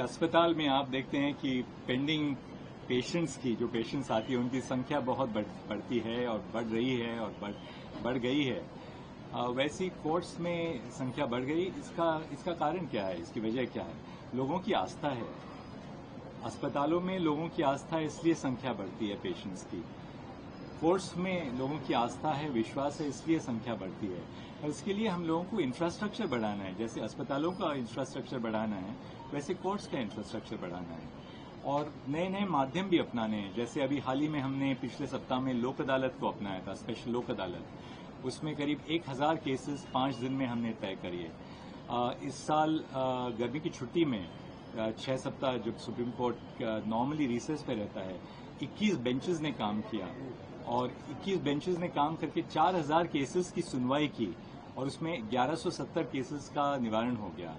अस्पताल में आप देखते हैं कि पेंडिंग पेशेंट्स की जो पेशेंट्स आती है उनकी संख्या बहुत बढ़ती है और बढ़ रही है और बढ़ गई है। वैसी कोर्ट्स में संख्या बढ़ गई। इसका कारण क्या है, इसकी वजह क्या है? लोगों की आस्था है। अस्पतालों में लोगों की आस्था है, इसलिए संख्या बढ़ती है पेशेंट्स की। कोर्ट्स में लोगों की आस्था है, विश्वास है, इसलिए संख्या बढ़ती है। और इसके लिए हम लोगों को इंफ्रास्ट्रक्चर बढ़ाना है। जैसे अस्पतालों का इंफ्रास्ट्रक्चर बढ़ाना है, वैसे कोर्ट्स का इंफ्रास्ट्रक्चर बढ़ाना है और नए नए माध्यम भी अपनाने हैं। जैसे अभी हाल ही में हमने पिछले सप्ताह में लोक अदालत को अपनाया था, स्पेशल लोक अदालत। उसमें करीब 1000 केसेस 5 दिन में हमने तय करिए। इस साल गर्मी की छुट्टी में 6 सप्ताह जब सुप्रीम कोर्ट नॉर्मली रिसेस पे रहता है, 21 बेंचेस ने काम किया और 21 बेंचेस ने काम करके 4000 केसेस की सुनवाई की और उसमें 1170 केसेस का निवारण हो गया।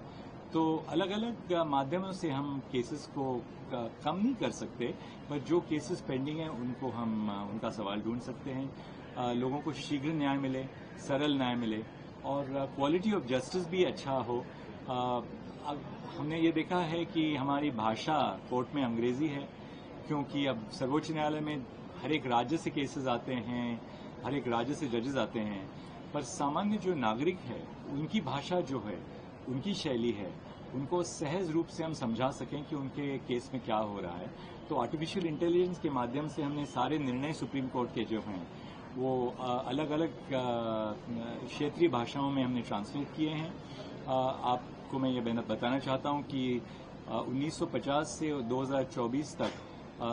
तो अलग अलग माध्यमों से हम केसेस को कम नहीं कर सकते, पर जो केसेस पेंडिंग हैं उनको हम उनका सवाल ढूंढ सकते हैं। लोगों को शीघ्र न्याय मिले, सरल न्याय मिले और क्वालिटी ऑफ जस्टिस भी अच्छा हो। अब हमने ये देखा है कि हमारी भाषा कोर्ट में अंग्रेजी है, क्योंकि अब सर्वोच्च न्यायालय में हर एक राज्य से केसेस आते हैं, हर एक राज्य से जजेस आते हैं, पर सामान्य जो नागरिक है उनकी भाषा जो है, उनकी शैली है, उनको सहज रूप से हम समझा सकें कि उनके केस में क्या हो रहा है। तो आर्टिफिशियल इंटेलिजेंस के माध्यम से हमने सारे निर्णय सुप्रीम कोर्ट के जो हैं वो अलग अलग क्षेत्रीय भाषाओं में हमने ट्रांसलेट किए हैं। आपको मैं ये बताना चाहता हूं कि 1950 से 2024 तक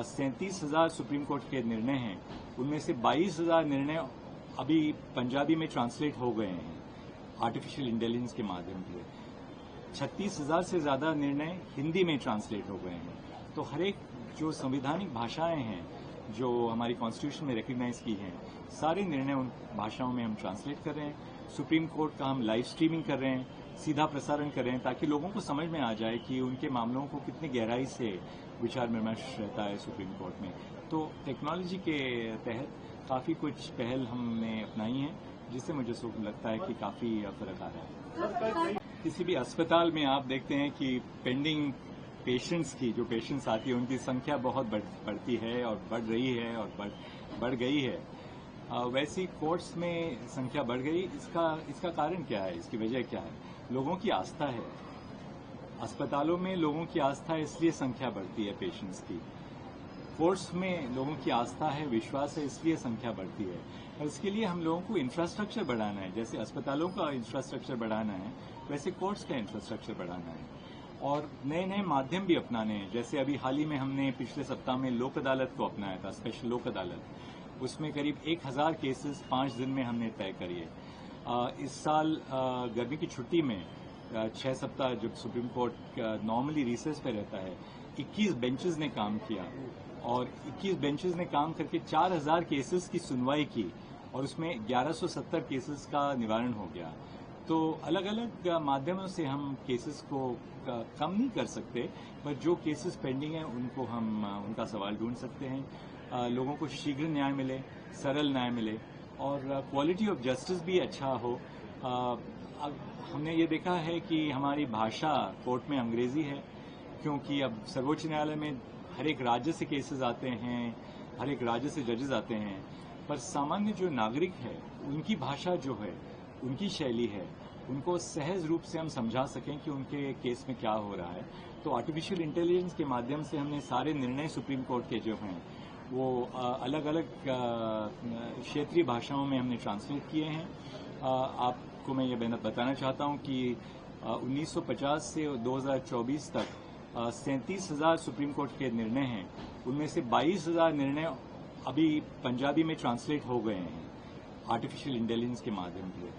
37,000 सुप्रीम कोर्ट के निर्णय हैं। उनमें से 22,000 निर्णय अभी पंजाबी में ट्रांसलेट हो गए हैं आर्टिफिशियल इंटेलिजेंस के माध्यम से। 36,000 से ज्यादा निर्णय हिंदी में ट्रांसलेट हो गए हैं। तो हर एक जो संवैधानिक भाषाएं हैं जो हमारी कॉन्स्टिट्यूशन में रिकग्नाइज की हैं, सारे निर्णय उन भाषाओं में हम ट्रांसलेट कर रहे हैं। सुप्रीम कोर्ट का हम लाइव स्ट्रीमिंग कर रहे हैं, सीधा प्रसारण कर रहे हैं, ताकि लोगों को समझ में आ जाए कि उनके मामलों को कितनी गहराई से विचार विमर्श रहता है सुप्रीम कोर्ट में। तो टेक्नोलॉजी के तहत काफी कुछ पहल हमने अपनाई है, जिससे मुझे लगता है कि काफी फर्क आ रहा है। किसी भी अस्पताल में आप देखते हैं कि पेंडिंग पेशेंट्स की जो पेशेंट्स आती है उनकी संख्या बहुत बढ़ती है और बढ़ रही है और बढ़ गई है। वैसी कोर्ट्स में संख्या बढ़ गई। इसका कारण क्या है, इसकी वजह क्या है? लोगों की आस्था है। अस्पतालों में लोगों की आस्था है, इसलिए संख्या बढ़ती है पेशेंट्स की। कोर्ट्स में लोगों की आस्था है, विश्वास है, इसलिए संख्या बढ़ती है। और इसके लिए हम लोगों को इंफ्रास्ट्रक्चर बढ़ाना है। जैसे अस्पतालों का इंफ्रास्ट्रक्चर बढ़ाना है, वैसे कोर्ट्स का इंफ्रास्ट्रक्चर बढ़ाना है और नए नए माध्यम भी अपनाने हैं। जैसे अभी हाल ही में हमने पिछले सप्ताह में लोक अदालत को अपनाया था, स्पेशल लोक अदालत। उसमें करीब 1000 केसेस 5 दिन में हमने तय करिए। इस साल गर्मी की छुट्टी में 6 सप्ताह जब सुप्रीम कोर्ट नॉर्मली रिसेस पे रहता है, 21 बेंचेस ने काम किया और 21 बेंचेस ने काम करके 4000 केसेस की सुनवाई की और उसमें 1170 केसेस का निवारण हो गया। तो अलग अलग माध्यमों से हम केसेस को कम नहीं कर सकते, पर जो केसेस पेंडिंग हैं उनको हम उनका सवाल ढूंढ सकते हैं। लोगों को शीघ्र न्याय मिले, सरल न्याय मिले और क्वालिटी ऑफ जस्टिस भी अच्छा हो। अब हमने ये देखा है कि हमारी भाषा कोर्ट में अंग्रेजी है, क्योंकि अब सर्वोच्च न्यायालय में हर एक राज्य से केसेस आते हैं, हर एक राज्य से जजेस आते हैं, पर सामान्य जो नागरिक है उनकी भाषा जो है, उनकी शैली है, उनको सहज रूप से हम समझा सकें कि उनके केस में क्या हो रहा है। तो आर्टिफिशियल इंटेलिजेंस के माध्यम से हमने सारे निर्णय सुप्रीम कोर्ट के जो हैं वो अलग अलग क्षेत्रीय भाषाओं में हमने ट्रांसलेट किए हैं। आपको मैं ये बताना चाहता हूं कि 1950 से 2024 तक 37,000 सुप्रीम कोर्ट के निर्णय हैं। उनमें से 22,000 निर्णय अभी पंजाबी में ट्रांसलेट हो गए हैं आर्टिफिशियल इंटेलिजेंस के माध्यम से।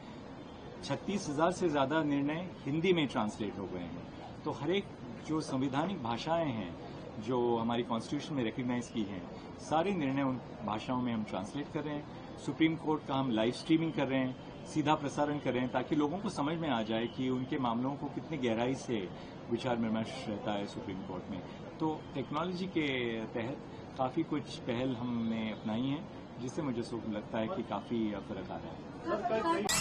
36,000 से ज्यादा निर्णय हिंदी में ट्रांसलेट हो गए हैं। तो हर एक जो संवैधानिक भाषाएं हैं जो हमारी कॉन्स्टिट्यूशन में रिकग्नाइज की हैं, सारे निर्णय उन भाषाओं में हम ट्रांसलेट कर रहे हैं। सुप्रीम कोर्ट का हम लाइव स्ट्रीमिंग कर रहे हैं, सीधा प्रसारण कर रहे हैं, ताकि लोगों को समझ में आ जाए कि उनके मामलों को कितनी गहराई से विचार विमर्श रहता है सुप्रीम कोर्ट में। तो टेक्नोलॉजी के तहत काफी कुछ पहल हमने अपनाई है, जिससे मुझे लगता है कि काफी फर्क आ रहा है।